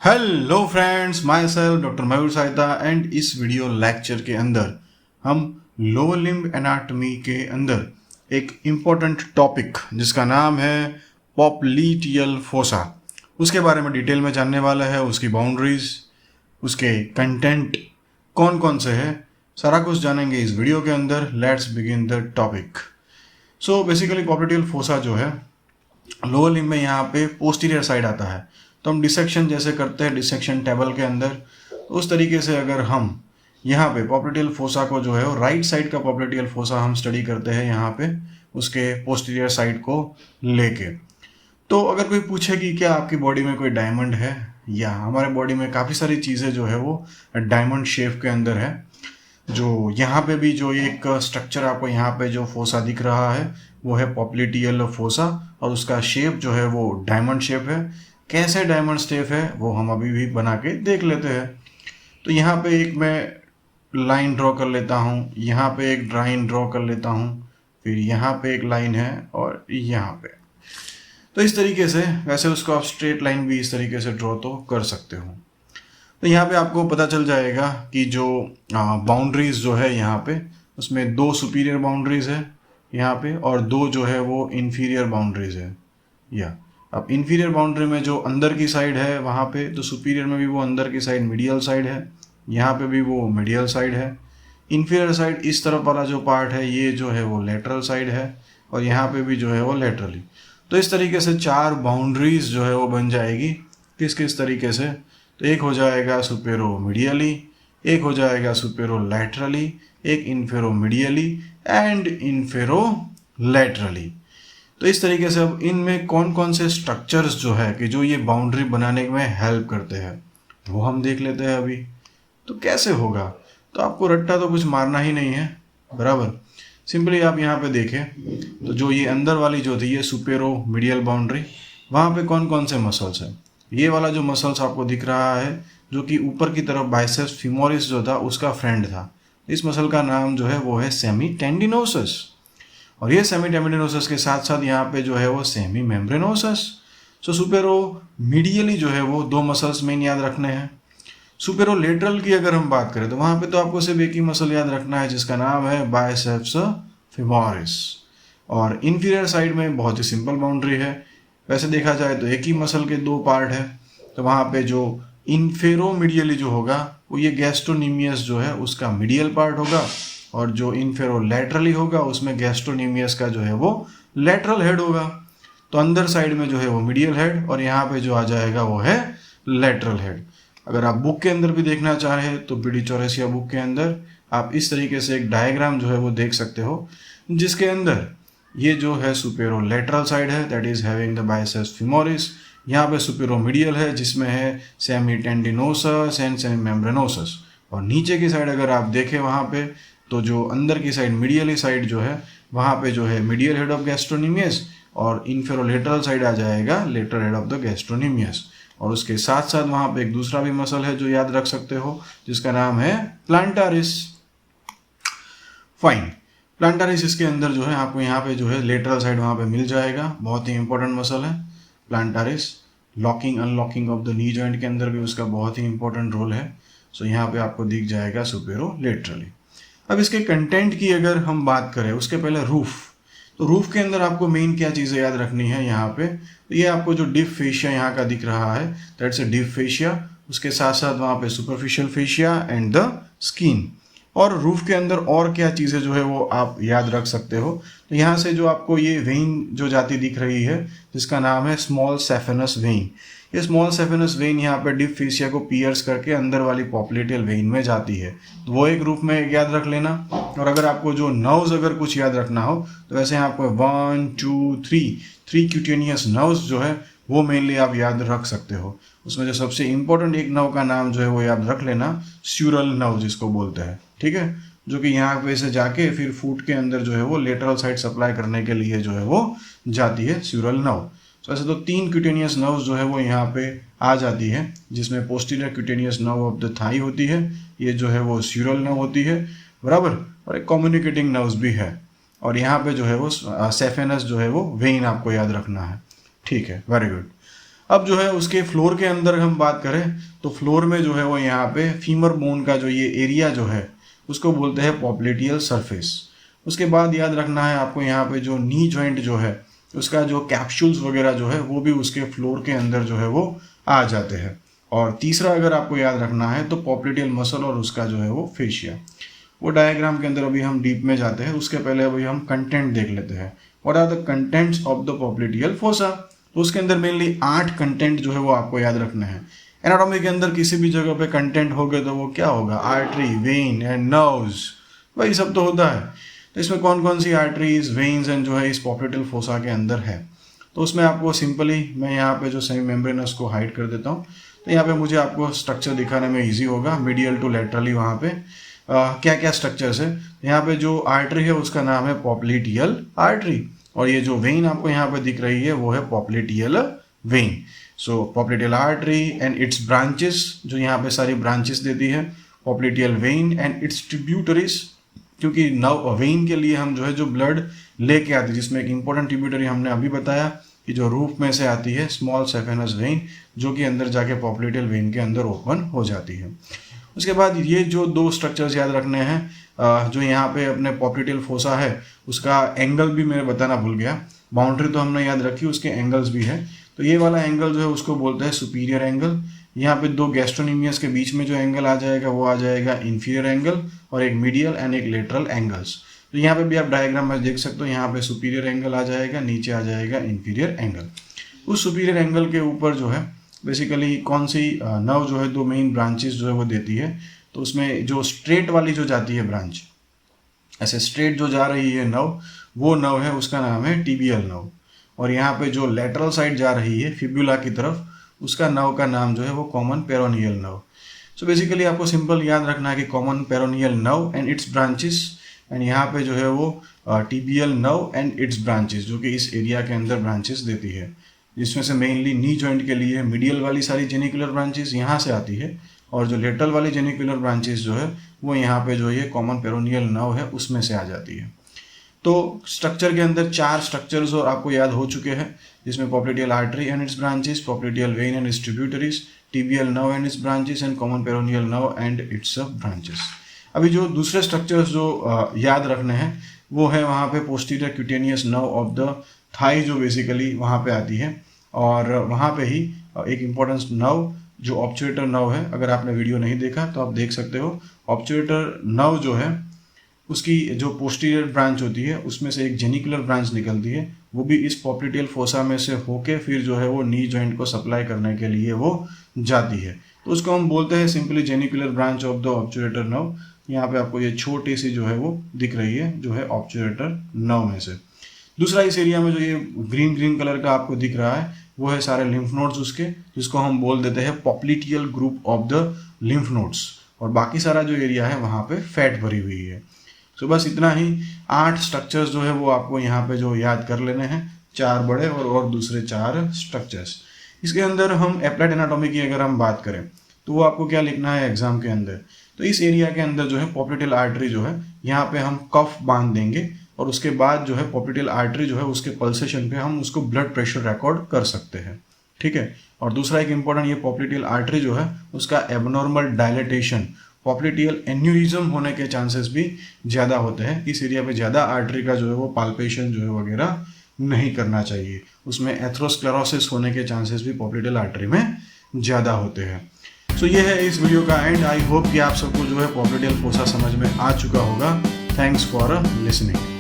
Hello friends, my self doctor Mayur Sahita and इस video lecture के अंदर हम लोअर लिम्ब एनाटॉमी के अंदर एक इम्पोर्टेंट टॉपिक जिसका नाम है पॉप्लीटियल फोसा उसके बारे में डिटेल में जानने वाला है। उसकी बाउंड्रीज, उसके कंटेंट कौन कौन से है, सारा कुछ जानेंगे इस वीडियो के अंदर। Let's begin the topic. So basically popliteal fossa जो है लोअर लिम्ब में यहाँ पे पोस्टीरियर साइड आता है। तो हम डिसेक्शन जैसे करते हैं डिसेक्शन टेबल के अंदर, उस तरीके से अगर हम यहाँ पे पॉप्लीटियल फोसा को जो है वो राइट साइड का पॉप्लीटियल फोसा हम स्टडी करते हैं यहाँ पे उसके पोस्टीरियर साइड को लेके। तो अगर कोई पूछे कि क्या आपकी बॉडी में कोई डायमंड है, या हमारे बॉडी में काफ़ी सारी चीज़ें जो है वो डायमंड शेप के अंदर है। जो यहाँ पे भी जो एक स्ट्रक्चर आपको यहाँ पे जो फोसा दिख रहा है वो है पॉप्लीटियल फोसा और उसका शेप जो है वो डायमंड शेप है। कैसे डायमंड शेप है वो हम अभी भी बना के देख लेते हैं। तो यहाँ पे एक मैं लाइन ड्रॉ कर लेता हूँ, यहाँ पे एक लाइन ड्रॉ कर लेता हूँ, फिर यहाँ पे एक लाइन है और यहाँ पे। तो इस तरीके से, वैसे उसको आप स्ट्रेट लाइन भी इस तरीके से ड्रॉ तो कर सकते हो। तो यहाँ पे आपको पता चल जाएगा कि जो बाउंड्रीज जो है यहाँ पे उसमें दो सुपीरियर बाउंड्रीज है यहाँ पे और दो जो है वो इन्फीरियर बाउंड्रीज है। या अब इन्फीरियर बाउंड्री में जो अंदर की साइड है वहाँ पे, तो सुपीरियर में भी वो अंदर की साइड मीडियल साइड है, यहाँ पे भी वो मीडियल साइड है। इन्फीरियर साइड इस तरफ वाला जो पार्ट है ये जो है वो लेटरल साइड है और यहाँ पे भी जो है वो लेटरली। तो इस तरीके से चार बाउंड्रीज जो है वो बन जाएगी। किस किस तरीके से? तो एक हो जाएगा सुपेरो मीडियली, एक हो जाएगा सुपेरो लैटरली, एक इन्फेरो मीडियली एंड इन्फेरो लैटरली। तो इस तरीके से अब इनमें कौन कौन से स्ट्रक्चर्स जो है कि जो ये बाउंड्री बनाने में हेल्प करते हैं वो हम देख लेते हैं अभी। तो कैसे होगा? तो आपको रट्टा तो कुछ मारना ही नहीं है, बराबर। सिंपली आप यहाँ पे देखें तो जो ये अंदर वाली जो थी ये सुपेरो मीडियल बाउंड्री, वहाँ पे कौन कौन से मसल्स हैं? ये वाला जो मसल्स आपको दिख रहा है जो कि ऊपर की तरफ बाइसेप्स फीमोरिस जो था उसका फ्रेंड था, इस मसल का नाम जो है वो है सेमी टेंडिनोसस। और ये सेमी टेंडिनोसस के साथ साथ यहाँ पे जो है वो सेमी मेम्ब्रेनोसस। सो सुपेरो मीडियली जो है वो दो मसल्स मेन याद रखने हैं। सुपेरो लेटरल की अगर हम बात करें तो वहाँ पे तो आपको सिर्फ एक ही मसल याद रखना है जिसका नाम है बाइसेप्स फीमोरिस। और इन्फीरियर साइड में बहुत ही सिंपल बाउंड्री है, वैसे देखा जाए तो एक ही मसल के दो पार्ट है। तो वहाँ पे जो इन्फेरो मीडियली जो होगा वो ये गैस्ट्रोनीमियस जो है उसका मीडियल पार्ट होगा और जो इन्फेरो लैटरली होगा उसमें गैस्ट्रोनीमियस का जो है वो लैटरल हेड होगा। तो अंदर साइड में जो है वो मीडियल हेड और यहाँ पे जो आ जाएगा वो है लैटरल हेड। अगर आप बुक के अंदर भी देखना चाहें तो पीडी चौरसिया बुक के अंदर आप इस तरीके से एक डायग्राम जो है वो देख सकते हो जिसके अंदर ये जो है सुपेरो लेटरल साइड है that is having the biceps femoris, यहाँ पे सुपेरो मीडियल है जिसमें है सेमी टेंडिनोसस एंड सेमी मेम्ब्रेनोसस। और नीचे की साइड अगर आप देखें वहाँ पे तो जो अंदर की साइड मीडियली साइड जो है वहाँ पे जो है मीडियल हेड ऑफ गैस्ट्रोनीमियस और इन्फेरोलेटरल साइड आ जाएगा lateral head of the gastrocnemius. और उसके साथ साथ वहाँ पे एक दूसरा भी मसल है जो याद रख सकते हो जिसका नाम है प्लांटारिस। फाइन, प्लांटारिस इसके अंदर जो है आपको यहाँ पे जो है लेटरल साइड वहाँ पे मिल जाएगा, बहुत ही इंपॉर्टेंट मसल है plantaris. Locking unlocking of the knee joint के अंदर भी उसका बहुत ही इंपॉर्टेंट रोल है। सो यहाँ पे आपको दिख जाएगा सुपेरो लेटरली। अब इसके कंटेंट की अगर हम बात करें उसके पहले रूफ, तो रूफ के अंदर आपको मेन क्या चीज़ें याद रखनी है यहाँ पे। तो ये आपको जो डीप फेशिया यहाँ का दिख रहा है दैट्स अ डीप फेशिया, उसके साथ साथ वहाँ पे superficial fascia and the skin. और रूफ के अंदर और क्या चीज़ें जो है वो आप याद रख सकते हो। तो यहाँ से जो आपको ये वेन जो जाती दिख रही है जिसका नाम है स्मॉल सेफेनस वेन, ये स्मॉल सेफेनस वेन यहाँ पे डीप फेशिया को पियर्स करके अंदर वाली पॉप्लीटियल वेन में जाती है, तो वो एक रूप में याद रख लेना। और अगर आपको जो नर्व्स अगर कुछ याद रखना हो तो वैसे आपको 1 2 3 क्यूटेनियस नर्व्स जो है वो मेनली आप याद रख सकते हो। उसमें जो सबसे इंपॉर्टेंट एक नर्व का नाम जो है वो याद रख लेना, स्यूरल नर्व जिसको बोलते हैं, ठीक है, जो कि यहाँ पे से जाके फिर फूट के अंदर जो है वो लेटरल साइड सप्लाई करने के लिए जो है वो जाती है, स्यूरल नर्व। तो ऐसे तो 3 क्यूटेनियस नर्व्स जो है वो यहाँ पे आ जाती है जिसमें posterior cutaneous nerve of the thigh होती है, ये जो है वो स्यूरल नर्व होती है, बराबर। और एक कम्युनिकेटिंग नर्व्स भी है और यहाँ पे जो है वो सेफेनस जो है वो वेन आपको याद रखना है, ठीक है, वेरी गुड। अब जो है उसके फ्लोर के अंदर हम बात करें तो फ्लोर में जो है वो यहाँ पे फीमर बोन का जो ये एरिया जो है उसको बोलते हैं पॉप्लिटियल सरफेस। उसके बाद याद रखना है आपको यहाँ पे जो नी जॉइंट जो है उसका जो कैप्सूल्स वगैरह जो है वो भी उसके फ्लोर के अंदर जो है वो आ जाते हैं। और तीसरा अगर आपको याद रखना है तो पॉप्लिटियल मसल और उसका जो है वो फेशिया। वो डायग्राम के अंदर अभी हम डीप में जाते हैं, उसके पहले अभी हम कंटेंट देख लेते हैं। What are the contents of the popliteal fossa. तो उसके अंदर मेनली 8 कंटेंट जो है वो आपको याद रखने हैं। एनाटॉमी के अंदर किसी भी जगह पे कंटेंट हो गए तो वो क्या होगा, आर्टरी, वेन एंड नर्व्स, वही सब तो होता है। तो इसमें कौन कौन सी आर्टरीज, वेन्स एंड जो है इस पॉप्लिटियल फोसा के अंदर है। तो उसमें आपको सिंपली मैं यहाँ पे जो सेमी मेम्ब्रेनस को हाइड कर देता हूँ, तो यहाँ पे मुझे आपको स्ट्रक्चर दिखाने में ईजी होगा। मीडियल टू लेटरली वहाँ पे क्या क्या स्ट्रक्चर्स है। यहाँ पे जो आर्टरी है उसका नाम है पॉप्लिटियल आर्टरी, और ये जो वेन आपको यहाँ पे दिख रही है वो है popliteal when. So popliteal artery and it's branches, जो यहाँ पे सारी ब्रांचेस देती है, popliteal when and it's tributaries, क्योंकि नव वेन के लिए हम जो है जो ब्लड लेके आते हैं, जिसमें एक इंपॉर्टेंट ट्रिब्यूटरी हमने अभी बताया कि जो रूफ में से आती है, स्मॉल सेफेनस वेन, जो कि अंदर जाके पॉप्लिटियल वेन के अंदर ओपन हो जाती है। उसके बाद ये जो 2 स्ट्रक्चर्स याद रखने हैं, जो यहाँ पे अपने पॉप्लिटियल फोसा है उसका एंगल भी मैं बताना भूल गया। बाउंड्री तो हमने याद रखी, उसके एंगल्स भी है। तो ये वाला एंगल जो है उसको बोलते हैं सुपीरियर एंगल। यहाँ पे 2 गैस्ट्रोनीमियस के बीच में जो एंगल आ जाएगा वो आ जाएगा इंफीरियर एंगल, और एक मीडियल एंड एक लेटरल एंगल्स। तो यहाँ पे भी आप डायग्राम में देख सकते हो, यहाँ पे सुपीरियर एंगल आ जाएगा, नीचे आ जाएगा इंफीरियर एंगल। उस सुपीरियर एंगल के ऊपर जो है बेसिकली कौन सी नर्व जो है 2 मेन ब्रांचेस जो है वो देती है। तो उसमें जो स्ट्रेट वाली जो जाती है ब्रांच, ऐसे स्ट्रेट जो जा रही है नर्व, वो नर्व है उसका नाम है टिबियल नर्व। और यहाँ पे जो लेटरल साइड जा रही है फिब्युला की तरफ, उसका नर्व का नाम जो है वो common peroneal nerve. So basically आपको सिंपल याद रखना है कि common peroneal nerve and it's branches, and यहाँ पे जो है वो tibial nerve and it's branches, जो कि इस एरिया के अंदर ब्रांचेस देती है, जिसमें से मेनली नी जॉइंट के लिए मीडियल वाली सारी जेनिकुलर ब्रांचेस यहाँ से आती है, और जो लेटरल वाली जेनिकुलर ब्रांचेस जो है वो यहाँ पे जो ये कॉमन पेरोनियल नर्व है उसमें से आ जाती है। तो स्ट्रक्चर के अंदर 4 स्ट्रक्चर्स और आपको याद हो चुके हैं, जिसमें popliteal artery and it's branches, popliteal when and it's tributaries, tibial nerve and it's branches and common peroneal nerve and it's branches. अभी जो दूसरे स्ट्रक्चर्स जो याद रखने हैं वो है वहाँ पे posterior cutaneous nerve of the thigh, जो बेसिकली वहाँ पे आती है। और वहाँ पे ही एक इम्पोर्टेंट नर्व जो ऑब्चुएटर नर्व है, अगर आपने वीडियो नहीं देखा तो आप देख सकते हो। ऑब्चुएटर नर्व जो है उसकी जो पोस्टीरियर ब्रांच होती है उसमें से एक जेनिकुलर ब्रांच निकलती है, वो भी इस पॉप्लिटियल फोसा में से होके फिर जो है वो नी जॉइंट को सप्लाई करने के लिए वो जाती है। तो उसको हम बोलते हैं simply genicular branch of the obturator nerve. यहाँ पे आपको ये छोटी सी जो है वो दिख रही है, जो है ऑब्चुएटर नर्व में से। दूसरा इस एरिया में जो ये ग्रीन ग्रीन कलर का आपको दिख रहा है वो है सारे लिम्फ नोड्स उसके, जिसको हम बोल देते हैं popliteal group of the lymph nodes. और बाकी सारा जो एरिया है वहाँ पे फैट भरी हुई है। तो बस इतना ही 8 स्ट्रक्चर्स जो है वो आपको यहाँ पे जो याद कर लेने हैं, 4 बड़े और दूसरे 4 स्ट्रक्चर्स। इसके अंदर हम एप्लाइड एनाटॉमी की अगर हम बात करें तो वो आपको क्या लिखना है एग्जाम के अंदर। तो इस एरिया के अंदर जो है पॉप्लिटियल आर्टरी जो है यहाँ पे हम कफ बांध देंगे, और उसके बाद जो है पॉप्लिटियल आर्टरी जो है उसके पल्सेशन पे हम उसको ब्लड प्रेशर रिकॉर्ड कर सकते हैं, ठीक है। और दूसरा एक इंपॉर्टेंट, ये पॉप्लिटियल आर्टरी जो है उसका एबनॉर्मल डायलेटेशन, पॉप्लिटियल एन्यूरिज्म होने के चांसेस भी ज़्यादा होते हैं। इस एरिया पे ज़्यादा आर्टरी का जो है वो पाल्पेशन जो है वगैरह नहीं करना चाहिए, उसमें एथ्रोस्क्लेरोसिस होने के चांसेस भी पॉप्लिटियल आर्टरी में ज़्यादा होते हैं। सो ये है इस वीडियो का एंड। आई होप कि आप सबको जो है पॉप्लिटियल फोसा समझ में आ चुका होगा। Thanks for listening.